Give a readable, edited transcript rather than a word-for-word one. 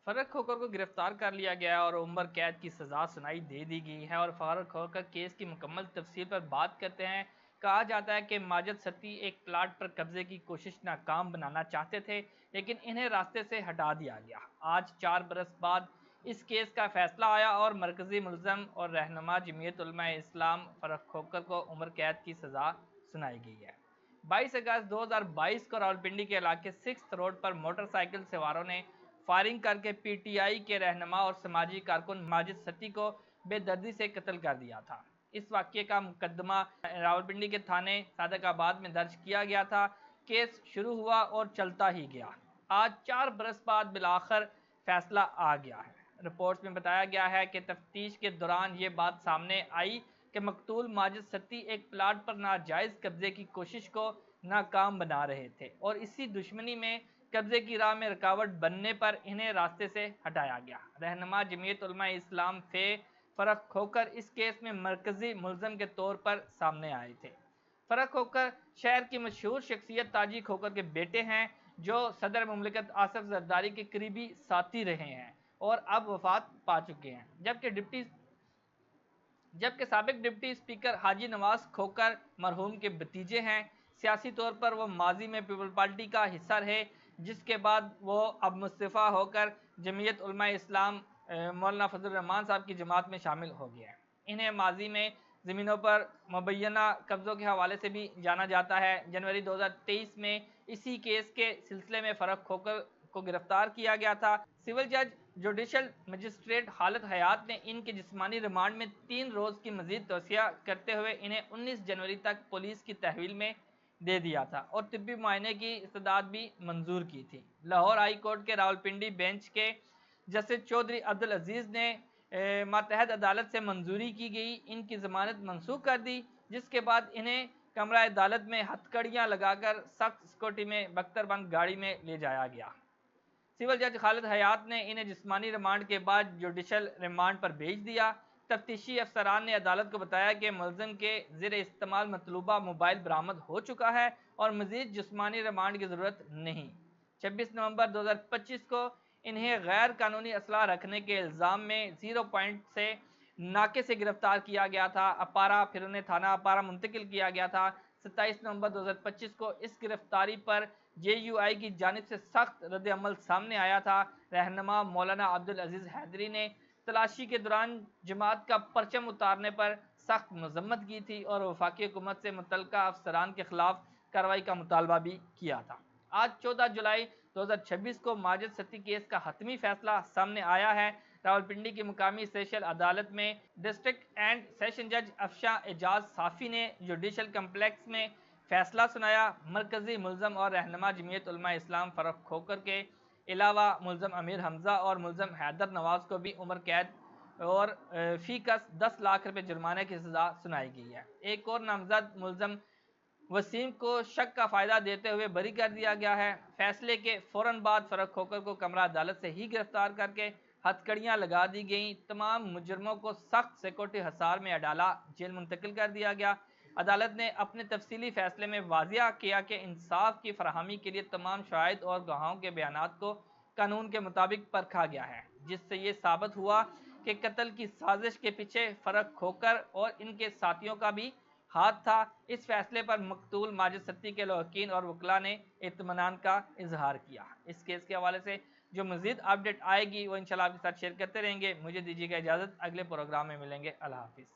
فرق کھوکر کو گرفتار کر لیا گیا اور عمر قید کی سزا سنائی دے دی گئی ہے۔ اور فرق کھوکر کیس کی مکمل تفصیل پر بات کرتے ہیں۔ کہا جاتا ہے کہ ماجد ستی ایک پلاٹ پر قبضے کی کوشش ناکام بنانا چاہتے تھے، لیکن انہیں راستے سے ہٹا دیا گیا۔ آج 4 برس بعد اس کیس کا فیصلہ آیا اور مرکزی ملزم اور رہنما جمعیت علماء اسلام فرق کھوکر کو عمر قید کی سزا سنائی گئی ہے۔ 22 اگست 2022 کو راولپنڈی کے علاقے 6 روڈ پر موٹر سائیکل سواروں نے فائرنگ کر کے پی ٹی آئی کے رہنما اور سماجی کارکن ماجد ستی کو بے دردی سے قتل کر دیا تھا۔ اس واقعے کا مقدمہ راولپنڈی کے تھانے صادق آباد میں درج کیا گیا تھا۔ کیس شروع ہوا اور چلتا ہی گیا۔ آج 4 برس بعد بالآخر فیصلہ آ گیا ہے۔ رپورٹس میں بتایا گیا ہے کہ تفتیش کے دوران یہ بات سامنے آئی کہ مقتول ماجد ستی ایک پلاٹ پر ناجائز قبضے کی کوشش کو ناکام بنا رہے تھے اور اسی دشمنی میں قبضے کی راہ میں رکاوٹ بننے پر انہیں راستے سے ہٹایا گیا۔ رہنما جمعیت علماء اسلام فرق کھوکر اس کیس میں مرکزی ملزم کے طور پر سامنے آئے تھے۔ فرق کھوکر شہر کی مشہور شخصیت تاجی کھوکر کے بیٹے ہیں، جو صدر مملکت آصف زرداری کے قریبی ساتھی رہے ہیں اور اب وفات پا چکے ہیں، جبکہ سابق ڈپٹی اسپیکر حاجی نواز کھوکر مرحوم کے بھتیجے ہیں۔ سیاسی طور پر وہ ماضی میں پیپل پارٹی کا حصہ رہے، جس کے بعد وہ اب مستعفی ہو کر جمعیت علماء اسلام مولانا فضل الرحمان صاحب کی جماعت میں شامل ہو گئے ہیں۔ انہیں ماضی میں زمینوں پر مبینہ قبضوں کے حوالے سے بھی جانا جاتا ہے۔ جنوری 2023 میں اسی کیس کے سلسلے میں فرق کھوکر کو گرفتار کیا گیا تھا۔ سول جج جوڈیشل مجسٹریٹ حالت حیات نے ان کے جسمانی ریمانڈ میں 3 روز کی مزید توسیع کرتے ہوئے انہیں 19 جنوری تک پولیس کی تحویل میں دے دیا تھا اور طبی معائنے کی استدعا بھی منظور کی تھی۔ لاہور ہائی کورٹ کے راولپنڈی بینچ کے جسٹس چودھری عبدالعزیز نے ماتحت عدالت سے منظوری کی گئی ان کی ضمانت منسوخ کر دی، جس کے بعد انہیں کمرہ عدالت میں ہتھکڑیاں لگا کر سخت سیکورٹی میں بختر بند گاڑی میں لے جایا گیا۔ سول جج خالد حیات نے انہیں جسمانی ریمانڈ کے بعد جوڈیشل ریمانڈ پر بھیج دیا۔ تفتیشی افسران نے عدالت کو بتایا کہ ملزم کے زیر استعمال مطلوبہ موبائل برآمد ہو چکا ہے اور مزید جسمانی ریمانڈ کی ضرورت نہیں۔ 26 نومبر 2025 کو انہیں غیر قانونی اسلحہ رکھنے کے الزام میں 0 پوائنٹ سے ناکے سے گرفتار کیا گیا تھا۔ اپارہ پھر انہیں تھانہ اپارہ منتقل کیا گیا تھا۔ 27 نومبر 2025 کو اس گرفتاری پر جے یو آئی کی جانب سے سخت رد عمل سامنے آیا تھا۔ رہنما مولانا عبدالعزیز حیدری نے تلاشی کے دوران جماعت کا پرچم اتارنے پر سخت مذمت کی تھی اور وفاقی حکومت سے متعلقہ افسران کے خلاف کارروائی کا مطالبہ بھی کیا تھا۔ آج 14 جولائی 2026 کو ماجد ستی کیس کا حتمی فیصلہ سامنے آیا ہے۔ راولپنڈی کی مقامی سیشن عدالت میں ڈسٹرکٹ اینڈ سیشن جج افشاں اعجاز صافی نے جوڈیشل کمپلیکس میں فیصلہ سنایا۔ مرکزی ملزم اور رہنما جمعیت علماء اسلام فرق کھوکر کے علاوہ ملزم امیر حمزہ اور ملزم حیدر نواز کو بھی عمر قید اور فی کس 10 لاکھ روپے جرمانے کی سزا سنائی گئی ہے۔ ایک اور نامزد ملزم وسیم کو شک کا فائدہ دیتے ہوئے بری کر دیا گیا ہے۔ فیصلے کے فوراً بعد فرق کھوکر کو کمرہ عدالت سے ہی گرفتار کر کے ہتھکڑیاں لگا دی گئیں۔ تمام مجرموں کو سخت سیکورٹی حصار میں اڈالہ جیل منتقل کر دیا گیا۔ عدالت نے اپنے تفصیلی فیصلے میں واضح کیا کہ انصاف کی فراہمی کے لیے تمام شواہد اور گواہوں کے بیانات کو قانون کے مطابق پرکھا گیا ہے، جس سے یہ ثابت ہوا کہ قتل کی سازش کے پیچھے فرق کھوکر اور ان کے ساتھیوں کا بھی ہاتھ تھا۔ اس فیصلے پر مقتول ماجد ستی کے لواحقین اور وکلاء نے اطمینان کا اظہار کیا۔ اس کیس کے حوالے سے جو مزید اپڈیٹ آئے گی وہ انشاءاللہ آپ کے ساتھ شیئر کرتے رہیں گے۔ مجھے دیجیے گا اجازت، اگلے پروگرام میں ملیں گے۔ اللہ حافظ۔